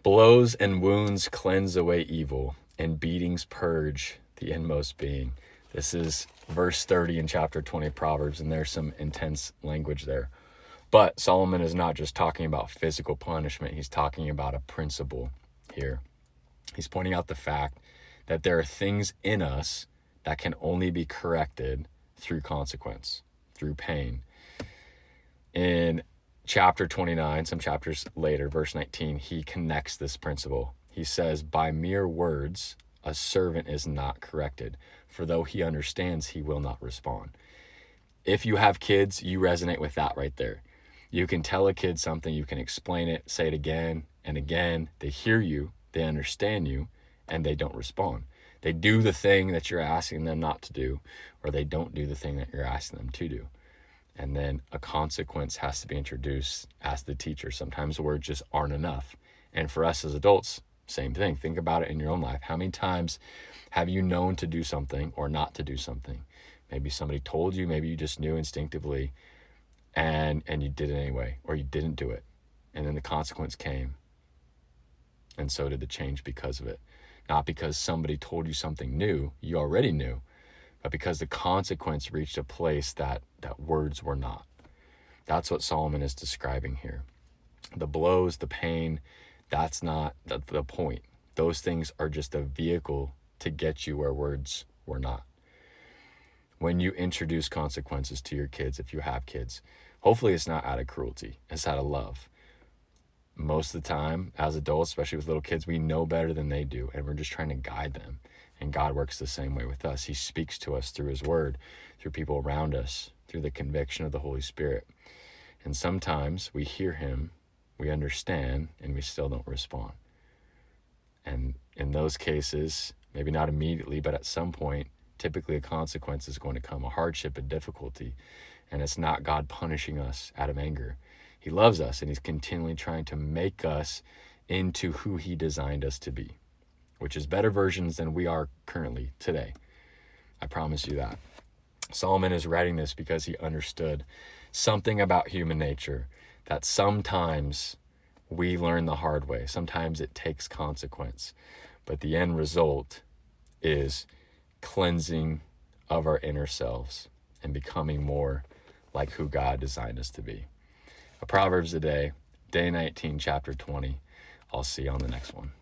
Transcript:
Blows and wounds cleanse away evil, and beatings purge the inmost being. This is verse 30 in chapter 20 of Proverbs, and there's some intense language there. But Solomon is not just talking about physical punishment. He's talking about a principle here. He's pointing out the fact that there are things in us that can only be corrected through consequence, through pain. In chapter 29, some chapters later, verse 19, he connects this principle. He says, by mere words, a servant is not corrected, for though he understands, he will not respond. If you have kids, you resonate with that right there. You can tell a kid something, you can explain it, say it again and again. They hear you, they understand you, and they don't respond. They do the thing that you're asking them not to do, or they don't do the thing that you're asking them to do. And then a consequence has to be introduced as the teacher. Sometimes words just aren't enough. And for us as adults, same thing. Think about it in your own life. How many times have you known to do something or not to do something? Maybe somebody told you, maybe you just knew instinctively, and you did it anyway, or you didn't do it. And then the consequence came. And so did the change because of it. Not because somebody told you something new, you already knew, but because the consequence reached a place that words were not. That's what Solomon is describing here. The blows, the pain, that's not the point. Those things are just a vehicle to get you where words were not. When you introduce consequences to your kids, if you have kids, hopefully it's not out of cruelty, it's out of love. Most of the time, as adults, especially with little kids, we know better than they do, and we're just trying to guide them. And God works the same way with us. He speaks to us through his word, through people around us, through the conviction of the Holy Spirit. And sometimes we hear him, we understand, and we still don't respond. And in those cases, maybe not immediately, but at some point, typically a consequence is going to come, a hardship, a difficulty. And it's not God punishing us out of anger. He loves us, and he's continually trying to make us into who he designed us to be, which is better versions than we are currently today. I promise you that. Solomon is writing this because he understood something about human nature, that sometimes we learn the hard way. Sometimes it takes consequence, but the end result is cleansing of our inner selves and becoming more like who God designed us to be. A Proverbs a day, day 19, chapter 20. I'll see you on the next one.